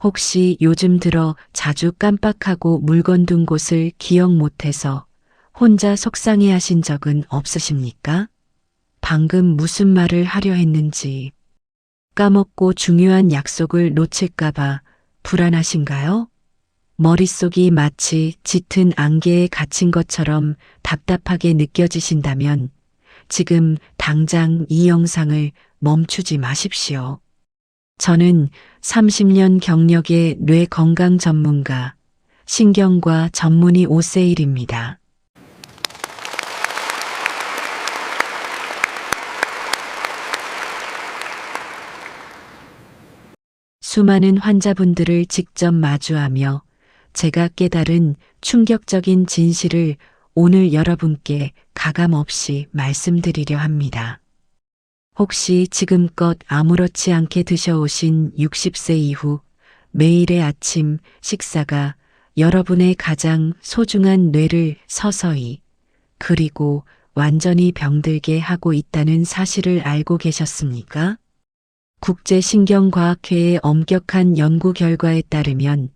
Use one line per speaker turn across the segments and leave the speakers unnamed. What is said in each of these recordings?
혹시 요즘 들어 자주 깜빡하고 물건 둔 곳을 기억 못해서 혼자 속상해 하신 적은 없으십니까? 방금 무슨 말을 하려 했는지 까먹고 중요한 약속을 놓칠까봐 불안하신가요? 머릿속이 마치 짙은 안개에 갇힌 것처럼 답답하게 느껴지신다면 지금 당장 이 영상을 멈추지 마십시오. 저는 30년 경력의 뇌 건강 전문가, 신경과 전문의 오세일입니다. 수많은 환자분들을 직접 마주하며 제가 깨달은 충격적인 진실을 오늘 여러분께 가감없이 말씀드리려 합니다. 혹시 지금껏 아무렇지 않게 드셔오신 60세 이후 매일의 아침 식사가 여러분의 가장 소중한 뇌를 서서히 그리고 완전히 병들게 하고 있다는 사실을 알고 계셨습니까? 국제신경과학회의 엄격한 연구 결과에 따르면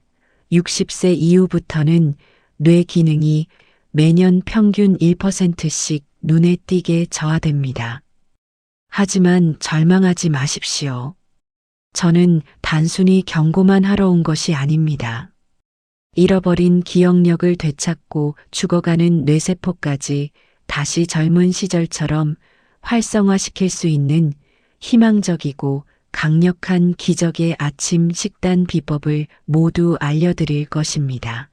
60세 이후부터는 뇌 기능이 매년 평균 1%씩 눈에 띄게 저하됩니다. 하지만 절망하지 마십시오. 저는 단순히 경고만 하러 온 것이 아닙니다. 잃어버린 기억력을 되찾고 죽어가는 뇌세포까지 다시 젊은 시절처럼 활성화시킬 수 있는 희망적이고 강력한 기적의 아침 식단 비법을 모두 알려드릴 것입니다.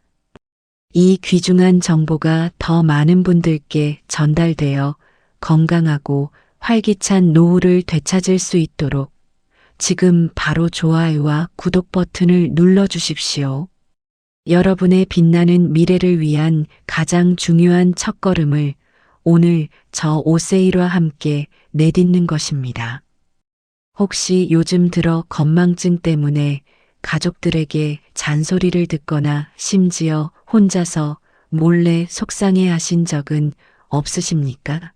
이 귀중한 정보가 더 많은 분들께 전달되어 건강하고 활기찬 노후를 되찾을 수 있도록 지금 바로 좋아요와 구독 버튼을 눌러주십시오. 여러분의 빛나는 미래를 위한 가장 중요한 첫걸음을 오늘 저 오세일과 함께 내딛는 것입니다. 혹시 요즘 들어 건망증 때문에 가족들에게 잔소리를 듣거나 심지어 혼자서 몰래 속상해 하신 적은 없으십니까?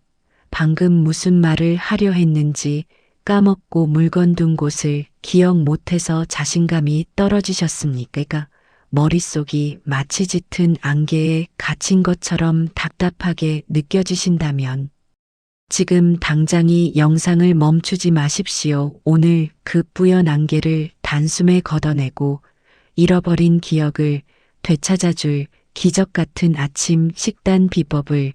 방금 무슨 말을 하려 했는지 까먹고 물건 둔 곳을 기억 못해서 자신감이 떨어지셨습니까? 머릿속이 마치 짙은 안개에 갇힌 것처럼 답답하게 느껴지신다면 지금 당장 이 영상을 멈추지 마십시오. 오늘 그 뿌연 안개를 단숨에 걷어내고 잃어버린 기억을 되찾아줄 기적 같은 아침 식단 비법을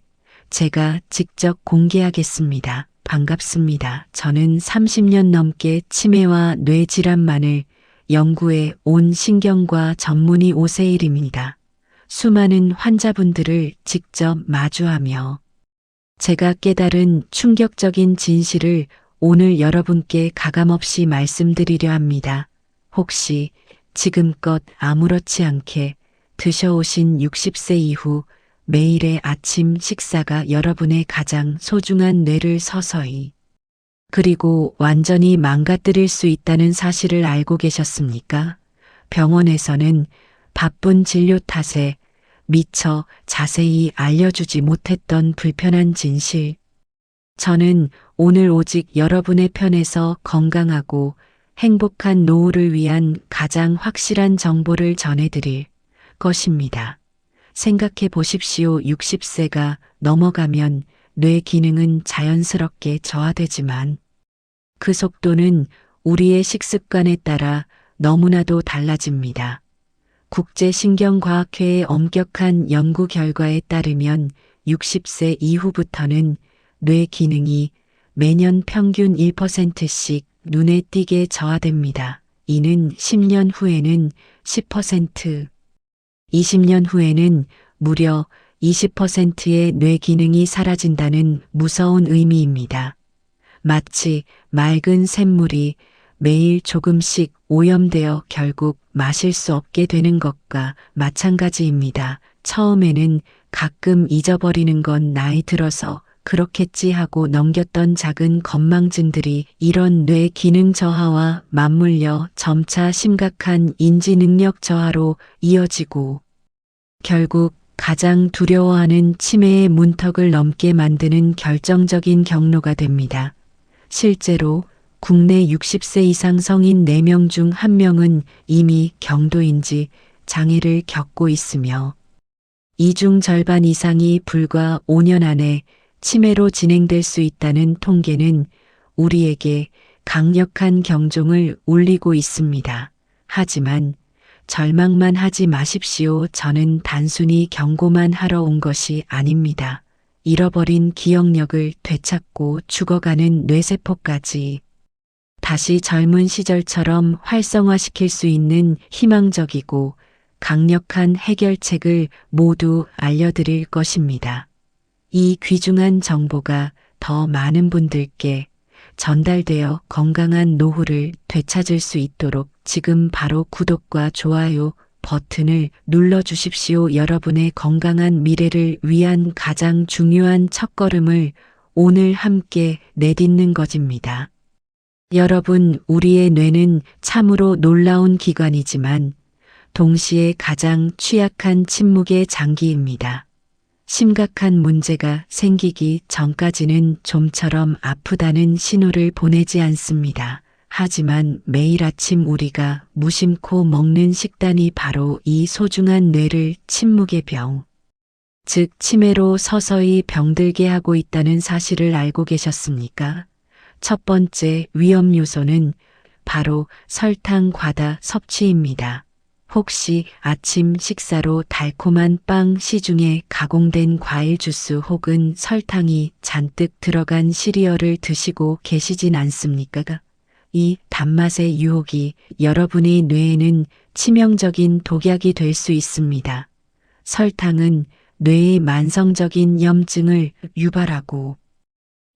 제가 직접 공개하겠습니다. 반갑습니다. 저는 30년 넘게 치매와 뇌질환만을 연구해 온 신경과 전문의 오세일입니다. 수많은 환자분들을 직접 마주하며 제가 깨달은 충격적인 진실을 오늘 여러분께 가감없이 말씀드리려 합니다. 혹시 지금껏 아무렇지 않게 드셔오신 60세 이후 매일의 아침 식사가 여러분의 가장 소중한 뇌를 서서히 그리고 완전히 망가뜨릴 수 있다는 사실을 알고 계셨습니까? 병원에서는 바쁜 진료 탓에 미처 자세히 알려주지 못했던 불편한 진실. 저는 오늘 오직 여러분의 편에서 건강하고 행복한 노후를 위한 가장 확실한 정보를 전해드릴 것입니다. 생각해 보십시오. 60세가 넘어가면 뇌 기능은 자연스럽게 저하되지만 그 속도는 우리의 식습관에 따라 너무나도 달라집니다. 국제신경과학회의 엄격한 연구 결과에 따르면 60세 이후부터는 뇌 기능이 매년 평균 1%씩 눈에 띄게 저하됩니다. 이는 10년 후에는 10%, 20년 후에는 무려 20%의 뇌 기능이 사라진다는 무서운 의미입니다. 마치 맑은 샘물이 매일 조금씩 오염되어 결국 마실 수 없게 되는 것과 마찬가지입니다. 처음에는 가끔 잊어버리는 건 나이 들어서 그렇겠지 하고 넘겼던 작은 건망증들이 이런 뇌 기능 저하와 맞물려 점차 심각한 인지 능력 저하로 이어지고 결국 가장 두려워하는 치매의 문턱을 넘게 만드는 결정적인 경로가 됩니다. 실제로 국내 60세 이상 성인 4명 중 1명은 이미 경도인지 장애를 겪고 있으며 이 중 절반 이상이 불과 5년 안에 치매로 진행될 수 있다는 통계는 우리에게 강력한 경종을 울리고 있습니다. 하지만 절망만 하지 마십시오. 저는 단순히 경고만 하러 온 것이 아닙니다. 잃어버린 기억력을 되찾고 죽어가는 뇌세포까지 다시 젊은 시절처럼 활성화시킬 수 있는 희망적이고 강력한 해결책을 모두 알려드릴 것입니다. 이 귀중한 정보가 더 많은 분들께 전달되어 건강한 노후를 되찾을 수 있도록 지금 바로 구독과 좋아요 버튼을 눌러주십시오. 여러분의 건강한 미래를 위한 가장 중요한 첫걸음을 오늘 함께 내딛는 것입니다. 여러분, 우리의 뇌는 참으로 놀라운 기관이지만 동시에 가장 취약한 침묵의 장기입니다. 심각한 문제가 생기기 전까지는 좀처럼 아프다는 신호를 보내지 않습니다. 하지만 매일 아침 우리가 무심코 먹는 식단이 바로 이 소중한 뇌를 침묵의 병, 즉 치매로 서서히 병들게 하고 있다는 사실을 알고 계셨습니까? 첫 번째 위험 요소는 바로 설탕 과다 섭취입니다. 혹시 아침 식사로 달콤한 빵, 시중에 가공된 과일 주스 혹은 설탕이 잔뜩 들어간 시리얼을 드시고 계시진 않습니까? 이 단맛의 유혹이 여러분의 뇌에는 치명적인 독약이 될 수 있습니다. 설탕은 뇌의 만성적인 염증을 유발하고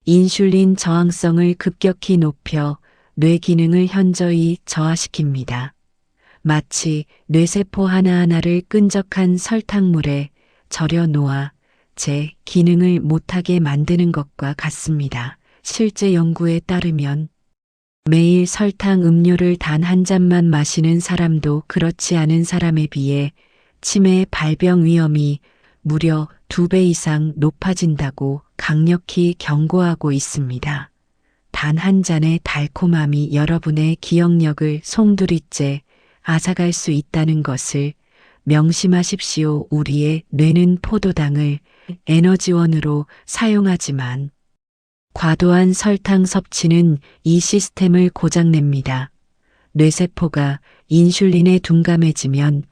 인슐린 저항성을 급격히 높여 뇌 기능을 현저히 저하시킵니다. 마치 뇌세포 하나하나를 끈적한 설탕물에 절여 놓아 제 기능을 못하게 만드는 것과 같습니다. 실제 연구에 따르면 매일 설탕 음료를 단 한 잔만 마시는 사람도 그렇지 않은 사람에 비해 치매 발병 위험이 무려 2배 이상 높아진다고 강력히 경고하고 있습니다. 단 한 잔의 달콤함이 여러분의 기억력을 송두리째 앗아갈 수 있다는 것을 명심하십시오. 우리의 뇌는 포도당을 에너지원으로 사용하지만 과도한 설탕 섭취는 이 시스템을 고장냅니다. 뇌세포가 인슐린에 둔감해지면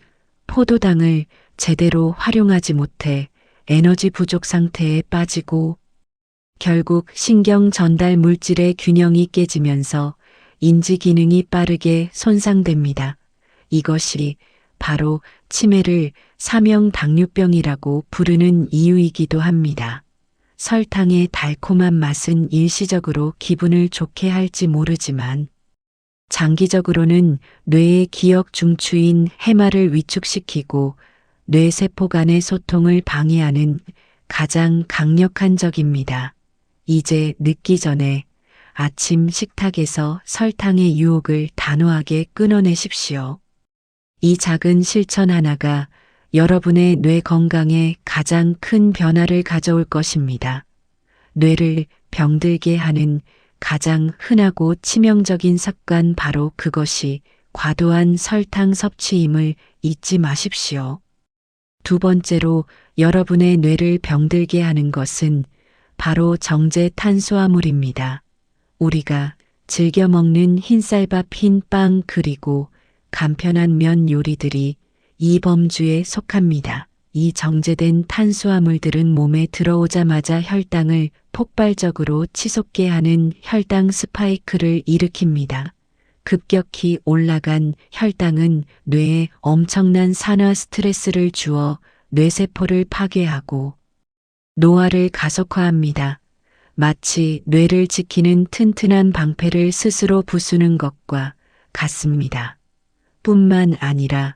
포도당을 제대로 활용하지 못해 에너지 부족 상태에 빠지고 결국 신경 전달 물질의 균형이 깨지면서 인지 기능이 빠르게 손상됩니다. 이것이 바로 치매를 사명 당뇨병이라고 부르는 이유이기도 합니다. 설탕의 달콤한 맛은 일시적으로 기분을 좋게 할지 모르지만 장기적으로는 뇌의 기억 중추인 해마를 위축시키고 뇌세포 간의 소통을 방해하는 가장 강력한 적입니다. 이제 늦기 전에 아침 식탁에서 설탕의 유혹을 단호하게 끊어내십시오. 이 작은 실천 하나가 여러분의 뇌 건강에 가장 큰 변화를 가져올 것입니다. 뇌를 병들게 하는 가장 흔하고 치명적인 습관, 바로 그것이 과도한 설탕 섭취임을 잊지 마십시오. 두 번째로 여러분의 뇌를 병들게 하는 것은 바로 정제 탄수화물입니다. 우리가 즐겨 먹는 흰쌀밥, 흰빵, 그리고 간편한 면 요리들이 이 범주에 속합니다. 이 정제된 탄수화물들은 몸에 들어오자마자 혈당을 폭발적으로 치솟게 하는 혈당 스파이크를 일으킵니다. 급격히 올라간 혈당은 뇌에 엄청난 산화 스트레스를 주어 뇌세포를 파괴하고 노화를 가속화합니다. 마치 뇌를 지키는 튼튼한 방패를 스스로 부수는 것과 같습니다. 뿐만 아니라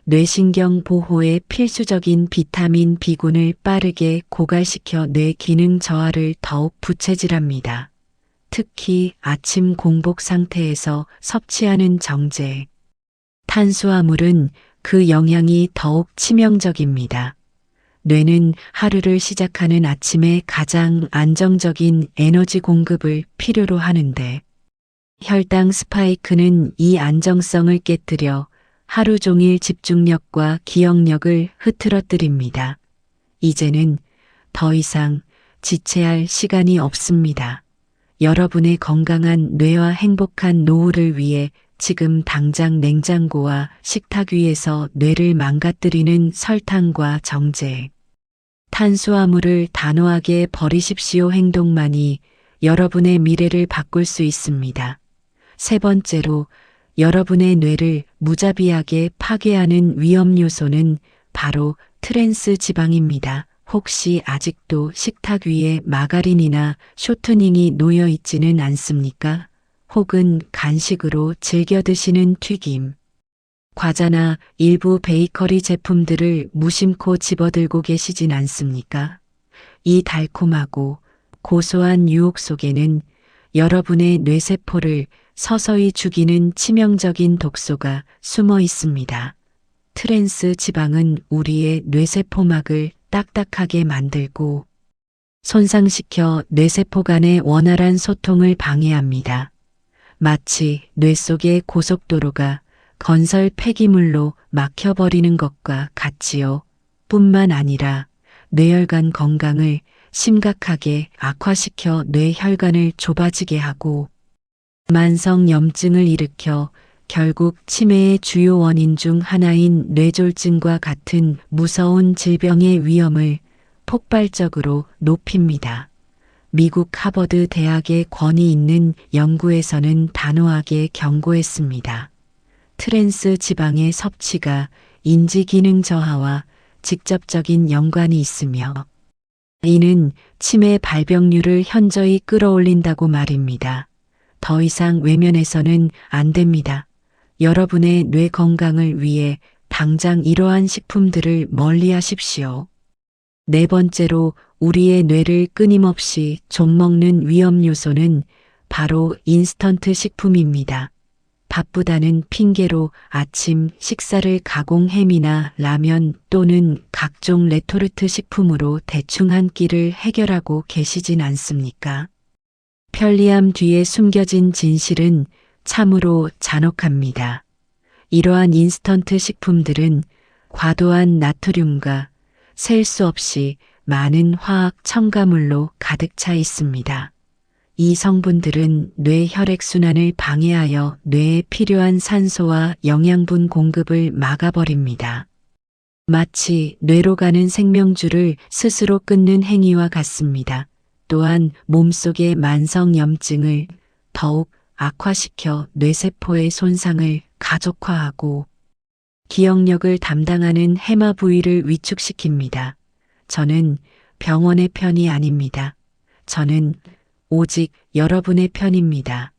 뇌신경 보호에 필수적인 비타민 B군을 빠르게 고갈시켜 뇌 기능 저하를 더욱 부채질합니다. 특히 아침 공복 상태에서 섭취하는 정제 탄수화물은 그 영향이 더욱 치명적입니다. 뇌는 하루를 시작하는 아침에 가장 안정적인 에너지 공급을 필요로 하는데 혈당 스파이크는 이 안정성을 깨뜨려 하루 종일 집중력과 기억력을 흐트러뜨립니다. 이제는 더 이상 지체할 시간이 없습니다. 여러분의 건강한 뇌와 행복한 노후를 위해 지금 당장 냉장고와 식탁 위에서 뇌를 망가뜨리는 설탕과 정제, 탄수화물을 단호하게 버리십시오. 행동만이 여러분의 미래를 바꿀 수 있습니다. 세 번째로 여러분의 뇌를 무자비하게 파괴하는 위험 요소는 바로 트랜스 지방입니다. 혹시 아직도 식탁 위에 마가린이나 쇼트닝이 놓여 있지는 않습니까? 혹은 간식으로 즐겨 드시는 튀김, 과자나 일부 베이커리 제품들을 무심코 집어들고 계시진 않습니까? 이 달콤하고 고소한 유혹 속에는 여러분의 뇌세포를 서서히 죽이는 치명적인 독소가 숨어 있습니다. 트랜스 지방은 우리의 뇌세포막을 딱딱하게 만들고 손상시켜 뇌세포 간의 원활한 소통을 방해합니다. 마치 뇌 속의 고속도로가 건설 폐기물로 막혀버리는 것과 같지요. 뿐만 아니라 뇌혈관 건강을 심각하게 악화시켜 뇌혈관을 좁아지게 하고 만성염증을 일으켜 결국 치매의 주요 원인 중 하나인 뇌졸중과 같은 무서운 질병의 위험을 폭발적으로 높입니다. 미국 하버드 대학의 권위 있는 연구에서는 단호하게 경고했습니다. 트랜스 지방의 섭취가 인지 기능 저하와 직접적인 연관이 있으며 이는 치매 발병률을 현저히 끌어올린다고 말입니다. 더 이상 외면해서는 안 됩니다. 여러분의 뇌 건강을 위해 당장 이러한 식품들을 멀리 하십시오. 네 번째로 우리의 뇌를 끊임없이 좀먹는 위험 요소는 바로 인스턴트 식품입니다. 바쁘다는 핑계로 아침 식사를 가공 햄이나 라면 또는 각종 레토르트 식품으로 대충 한 끼를 해결하고 계시진 않습니까? 편리함 뒤에 숨겨진 진실은 참으로 잔혹합니다. 이러한 인스턴트 식품들은 과도한 나트륨과 셀 수 없이 많은 화학 첨가물로 가득 차 있습니다. 이 성분들은 뇌 혈액순환을 방해하여 뇌에 필요한 산소와 영양분 공급을 막아버립니다. 마치 뇌로 가는 생명줄을 스스로 끊는 행위와 같습니다. 또한 몸속의 만성염증을 더욱 악화시켜 뇌세포의 손상을 가족화하고 기억력을 담당하는 해마 부위를 위축시킵니다. 저는 병원의 편이 아닙니다. 저는 오직 여러분의 편입니다.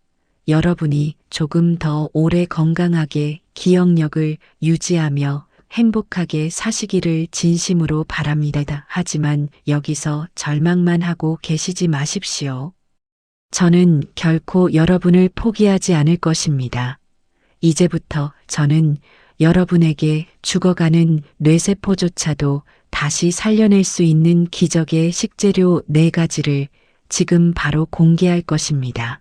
여러분이 조금 더 오래 건강하게 기억력을 유지하며 행복하게 사시기를 진심으로 바랍니다. 하지만 여기서 절망만 하고 계시지 마십시오. 저는 결코 여러분을 포기하지 않을 것입니다. 이제부터 저는 여러분에게 죽어가는 뇌세포조차도 다시 살려낼 수 있는 기적의 식재료 4가지를 지금 바로 공개할 것입니다.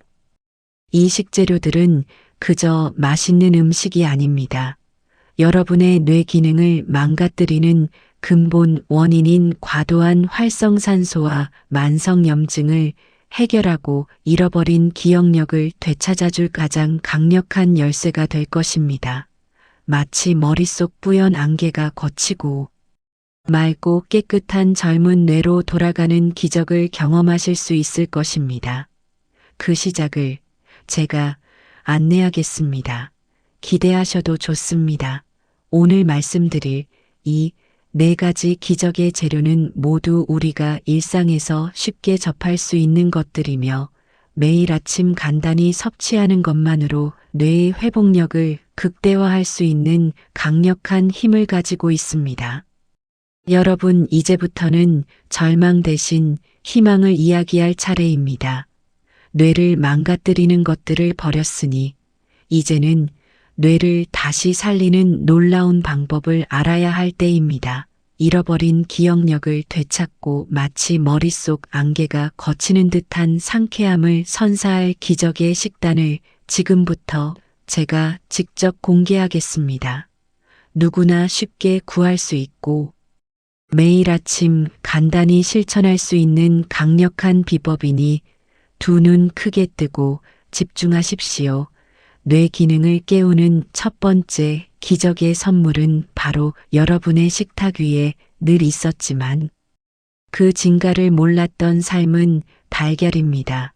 이 식재료들은 그저 맛있는 음식이 아닙니다. 여러분의 뇌 기능을 망가뜨리는 근본 원인인 과도한 활성산소와 만성염증을 해결하고 잃어버린 기억력을 되찾아줄 가장 강력한 열쇠가 될 것입니다. 마치 머릿속 뿌연 안개가 걷히고 맑고 깨끗한 젊은 뇌로 돌아가는 기적을 경험하실 수 있을 것입니다. 그 시작을 제가 안내하겠습니다. 기대하셔도 좋습니다. 오늘 말씀드릴 이 4가지 기적의 재료는 모두 우리가 일상에서 쉽게 접할 수 있는 것들이며 매일 아침 간단히 섭취하는 것만으로 뇌의 회복력을 극대화할 수 있는 강력한 힘을 가지고 있습니다. 여러분, 이제부터는 절망 대신 희망을 이야기할 차례입니다. 뇌를 망가뜨리는 것들을 버렸으니 이제는 뇌를 다시 살리는 놀라운 방법을 알아야 할 때입니다. 잃어버린 기억력을 되찾고 마치 머릿속 안개가 걷히는 듯한 상쾌함을 선사할 기적의 식단을 지금부터 제가 직접 공개하겠습니다. 누구나 쉽게 구할 수 있고 매일 아침 간단히 실천할 수 있는 강력한 비법이니 두 눈 크게 뜨고 집중하십시오. 뇌 기능을 깨우는 첫 번째 기적의 선물은 바로 여러분의 식탁 위에 늘 있었지만 그 진가를 몰랐던 삶은 달걀입니다.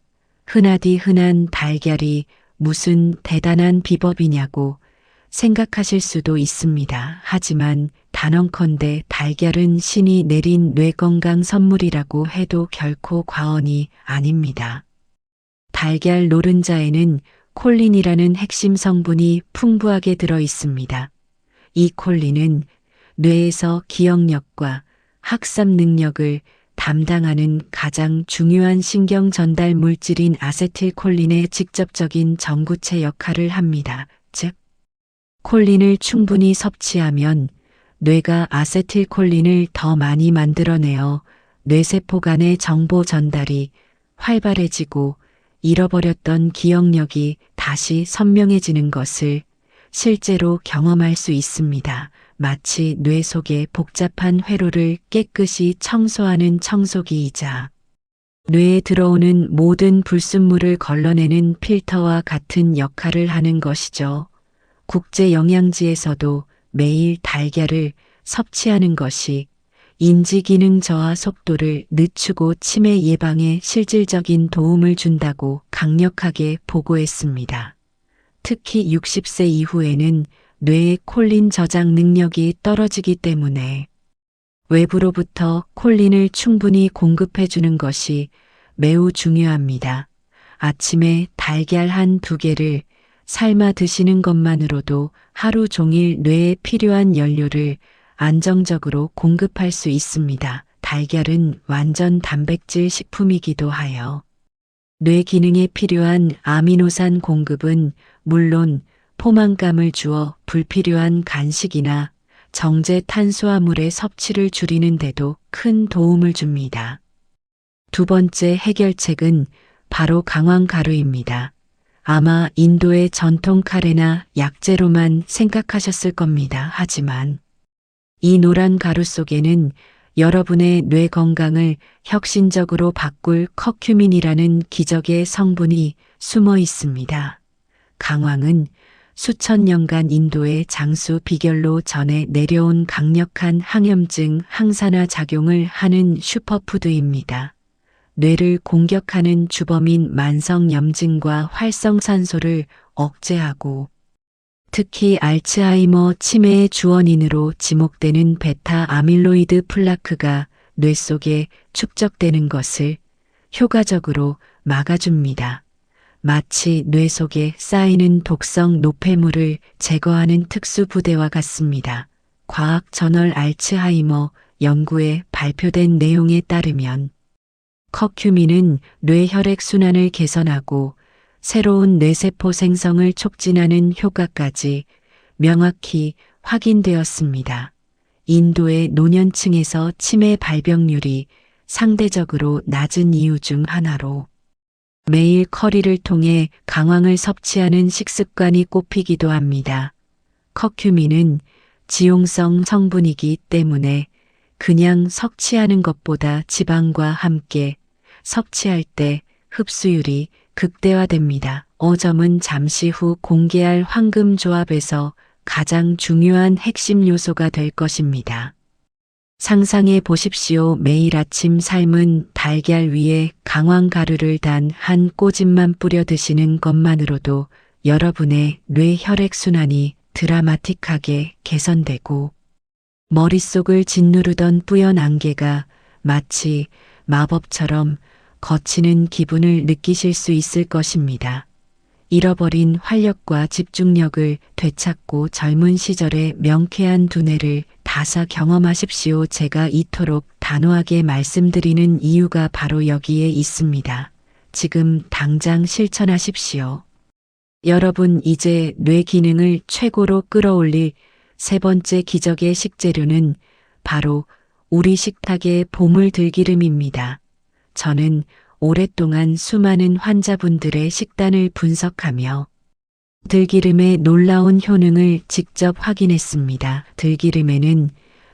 흔하디 흔한 달걀이 무슨 대단한 비법이냐고 생각하실 수도 있습니다. 하지만 단언컨대 달걀은 신이 내린 뇌건강 선물이라고 해도 결코 과언이 아닙니다. 달걀 노른자에는 콜린이라는 핵심 성분이 풍부하게 들어 있습니다. 이 콜린은 뇌에서 기억력과 학습 능력을 담당하는 가장 중요한 신경 전달 물질인 아세틸콜린의 직접적인 전구체 역할을 합니다. 즉, 콜린을 충분히 섭취하면 뇌가 아세틸콜린을 더 많이 만들어내어 뇌세포 간의 정보 전달이 활발해지고 잃어버렸던 기억력이 다시 선명해지는 것을 실제로 경험할 수 있습니다. 마치 뇌 속의 복잡한 회로를 깨끗이 청소하는 청소기이자 뇌에 들어오는 모든 불순물을 걸러내는 필터와 같은 역할을 하는 것이죠. 국제 영양지에서도 매일 달걀을 섭취하는 것이 인지 기능 저하 속도를 늦추고 치매 예방에 실질적인 도움을 준다고 강력하게 보고했습니다. 특히 60세 이후에는 뇌의 콜린 저장 능력이 떨어지기 때문에 외부로부터 콜린을 충분히 공급해 주는 것이 매우 중요합니다. 아침에 달걀 한 두 개를 삶아 드시는 것만으로도 하루 종일 뇌에 필요한 연료를 안정적으로 공급할 수 있습니다. 달걀은 완전 단백질 식품이기도 하여 뇌 기능에 필요한 아미노산 공급은 물론 포만감을 주어 불필요한 간식이나 정제 탄수화물의 섭취를 줄이는 데도 큰 도움을 줍니다. 두 번째 해결책은 바로 강황 가루입니다. 아마 인도의 전통 카레나 약재로만 생각하셨을 겁니다. 하지만 이 노란 가루 속에는 여러분의 뇌 건강을 혁신적으로 바꿀 커큐민이라는 기적의 성분이 숨어 있습니다. 강황은 수천 년간 인도의 장수 비결로 전해 내려온 강력한 항염증 항산화 작용을 하는 슈퍼푸드입니다. 뇌를 공격하는 주범인 만성염증과 활성산소를 억제하고 특히 알츠하이머 치매의 주원인으로 지목되는 베타 아밀로이드 플라크가 뇌 속에 축적되는 것을 효과적으로 막아줍니다. 마치 뇌 속에 쌓이는 독성 노폐물을 제거하는 특수 부대와 같습니다. 과학 저널 알츠하이머 연구에 발표된 내용에 따르면 커큐민은 뇌 혈액 순환을 개선하고 새로운 뇌세포 생성을 촉진하는 효과까지 명확히 확인되었습니다. 인도의 노년층에서 치매 발병률이 상대적으로 낮은 이유 중 하나로 매일 커리를 통해 강황을 섭취하는 식습관이 꼽히기도 합니다. 커큐민은 지용성 성분이기 때문에 그냥 섭취하는 것보다 지방과 함께 섭취할 때 흡수율이 극대화됩니다. 점은 잠시 후 공개할 황금 조합에서 가장 중요한 핵심 요소가 될 것입니다. 상상해 보십시오. 매일 아침 삶은 달걀 위에 강황 가루를 단 한 꼬집만 뿌려 드시는 것만으로도 여러분의 뇌 혈액 순환이 드라마틱하게 개선되고 머릿속을 짓누르던 뿌연 안개가 마치 마법처럼 거치는 기분을 느끼실 수 있을 것입니다. 잃어버린 활력과 집중력을 되찾고 젊은 시절의 명쾌한 두뇌를 다사 경험하십시오. 제가 이토록 단호하게 말씀드리는 이유가 바로 여기에 있습니다. 지금 당장 실천하십시오. 여러분 이제 뇌 기능을 최고로 끌어올릴 세 번째 기적의 식재료는 바로 우리 식탁의 보물 들기름입니다. 저는 오랫동안 수많은 환자분들의 식단을 분석하며 들기름의 놀라운 효능을 직접 확인했습니다. 들기름에는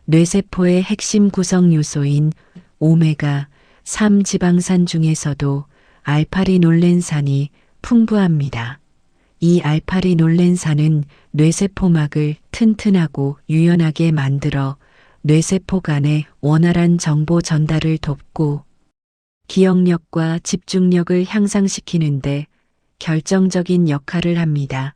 뇌세포의 핵심 구성 요소인 오메가3 지방산 중에서도 알파리놀렌산이 풍부합니다. 이 알파리놀렌산은 뇌세포막을 튼튼하고 유연하게 만들어 뇌세포 간의 원활한 정보 전달을 돕고 기억력과 집중력을 향상시키는데 결정적인 역할을 합니다.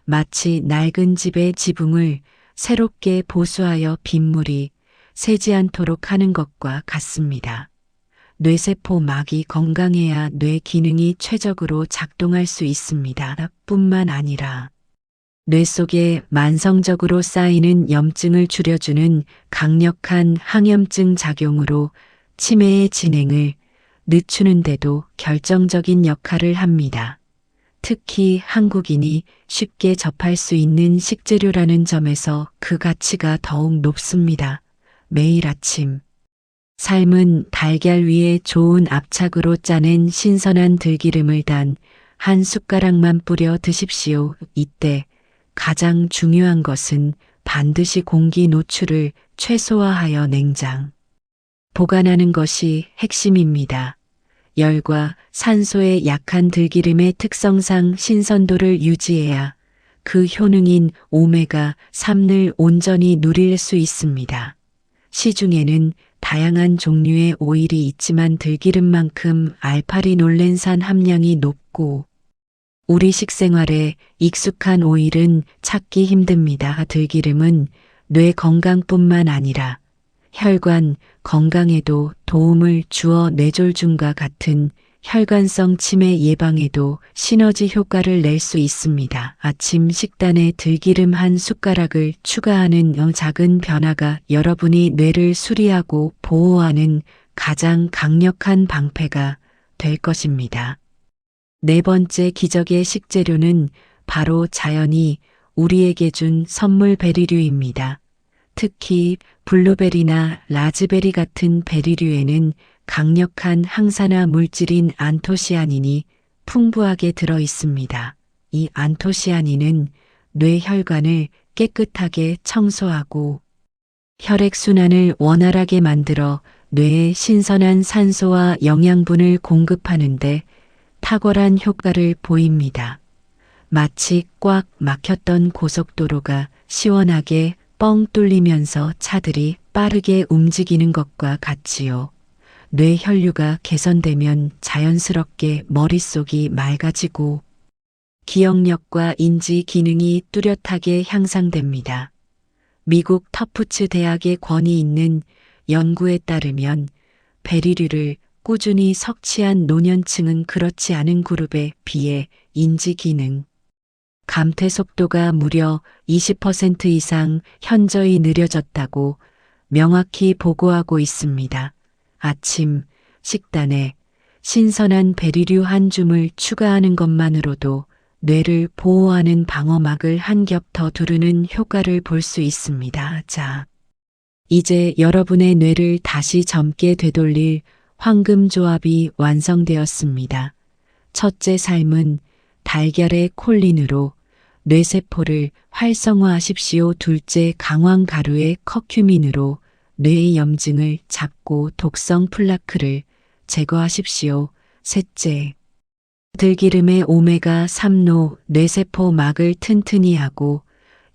마치 낡은 집의 지붕을 새롭게 보수하여 빗물이 새지 않도록 하는 것과 같습니다. 뇌세포 막이 건강해야 뇌 기능이 최적으로 작동할 수 있습니다. 뿐만 아니라 뇌 속에 만성적으로 쌓이는 염증을 줄여주는 강력한 항염증 작용으로 치매의 진행을 늦추는 데도 결정적인 역할을 합니다. 특히 한국인이 쉽게 접할 수 있는 식재료라는 점에서 그 가치가 더욱 높습니다. 매일 아침 삶은 달걀 위에 좋은 압착으로 짜낸 신선한 들기름을 단 한 숟가락만 뿌려 드십시오. 이때 가장 중요한 것은 반드시 공기 노출을 최소화하여 냉장, 보관하는 것이 핵심입니다. 열과 산소에 약한 들기름의 특성상 신선도를 유지해야 그 효능인 오메가3를 온전히 누릴 수 있습니다. 시중에는 다양한 종류의 오일이 있지만 들기름만큼 알파리놀렌산 함량이 높고 우리 식생활에 익숙한 오일은 찾기 힘듭니다. 들기름은 뇌 건강뿐만 아니라 혈관 건강에도 도움을 주어 뇌졸중과 같은 혈관성 치매 예방에도 시너지 효과를 낼 수 있습니다. 아침 식단에 들기름 한 숟가락을 추가하는 작은 변화가 여러분이 뇌를 수리하고 보호하는 가장 강력한 방패가 될 것입니다. 네 번째 기적의 식재료는 바로 자연이 우리에게 준 선물 베리류입니다. 특히 블루베리나 라즈베리 같은 베리류에는 강력한 항산화 물질인 안토시아닌이 풍부하게 들어 있습니다. 이 안토시아닌은 뇌 혈관을 깨끗하게 청소하고 혈액순환을 원활하게 만들어 뇌에 신선한 산소와 영양분을 공급하는데 탁월한 효과를 보입니다. 마치 꽉 막혔던 고속도로가 시원하게 뻥 뚫리면서 차들이 빠르게 움직이는 것과 같지요. 뇌 혈류가 개선되면 자연스럽게 머릿속이 맑아지고 기억력과 인지 기능이 뚜렷하게 향상됩니다. 미국 터프츠 대학의 권위 있는 연구에 따르면 베리류를 꾸준히 섭취한 노년층은 그렇지 않은 그룹에 비해 인지 기능, 감퇴 속도가 무려 20% 이상 현저히 느려졌다고 명확히 보고하고 있습니다. 아침 식단에 신선한 베리류 한 줌을 추가하는 것만으로도 뇌를 보호하는 방어막을 한 겹 더 두르는 효과를 볼 수 있습니다. 자, 이제 여러분의 뇌를 다시 젊게 되돌릴 황금 조합이 완성되었습니다. 첫째 삶은 달걀의 콜린으로 뇌세포를 활성화하십시오. 둘째 강황 가루의 커큐민으로 뇌의 염증을 잡고 독성 플라크를 제거하십시오. 셋째 들기름의 오메가3로 뇌세포 막을 튼튼히 하고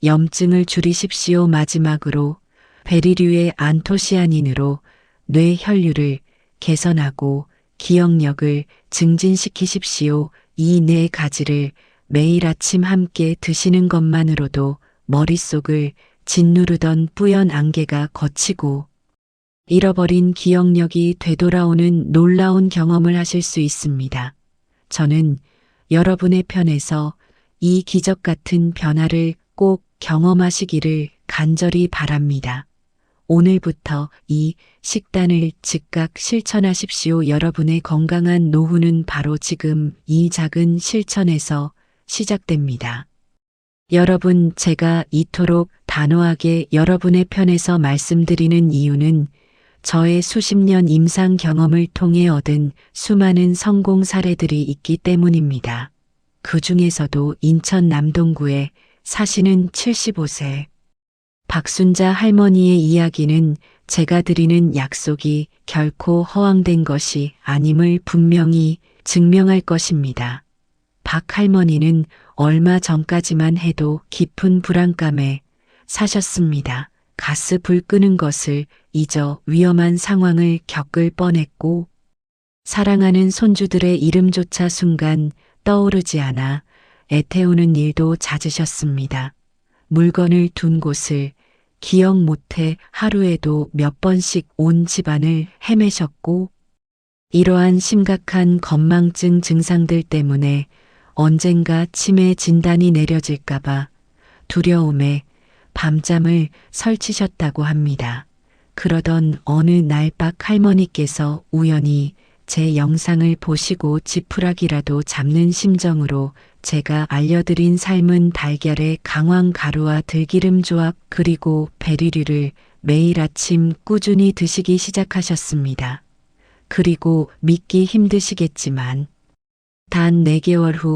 염증을 줄이십시오. 마지막으로 베리류의 안토시아닌으로 뇌 혈류를 개선하고 기억력을 증진시키십시오. 이 네 가지를 매일 아침 함께 드시는 것만으로도 머릿속을 짓누르던 뿌연 안개가 걷히고 잃어버린 기억력이 되돌아오는 놀라운 경험을 하실 수 있습니다. 저는 여러분의 편에서 이 기적 같은 변화를 꼭 경험하시기를 간절히 바랍니다. 오늘부터 이 식단을 즉각 실천하십시오. 여러분의 건강한 노후는 바로 지금 이 작은 실천에서 시작됩니다. 여러분, 제가 이토록 단호하게 여러분의 편에서 말씀드리는 이유는 저의 수십 년 임상 경험을 통해 얻은 수많은 성공 사례들이 있기 때문입니다. 그 중에서도 인천 남동구에 사시는 75세 박순자 할머니의 이야기는 제가 드리는 약속이 결코 허황된 것이 아님을 분명히 증명할 것입니다. 박 할머니는 얼마 전까지만 해도 깊은 불안감에 사셨습니다. 가스 불 끄는 것을 잊어 위험한 상황을 겪을 뻔했고 사랑하는 손주들의 이름조차 순간 떠오르지 않아 애태우는 일도 잦으셨습니다. 물건을 둔 곳을 기억 못해 하루에도 몇 번씩 온 집안을 헤매셨고 이러한 심각한 건망증 증상들 때문에 언젠가 치매 진단이 내려질까봐 두려움에 밤잠을 설치셨다고 합니다. 그러던 어느 날 박 할머니께서 우연히 제 영상을 보시고 지푸라기라도 잡는 심정으로 제가 알려드린 삶은 달걀의 강황 가루와 들기름 조합 그리고 베리류를 매일 아침 꾸준히 드시기 시작하셨습니다. 그리고 믿기 힘드시겠지만 단 4개월 후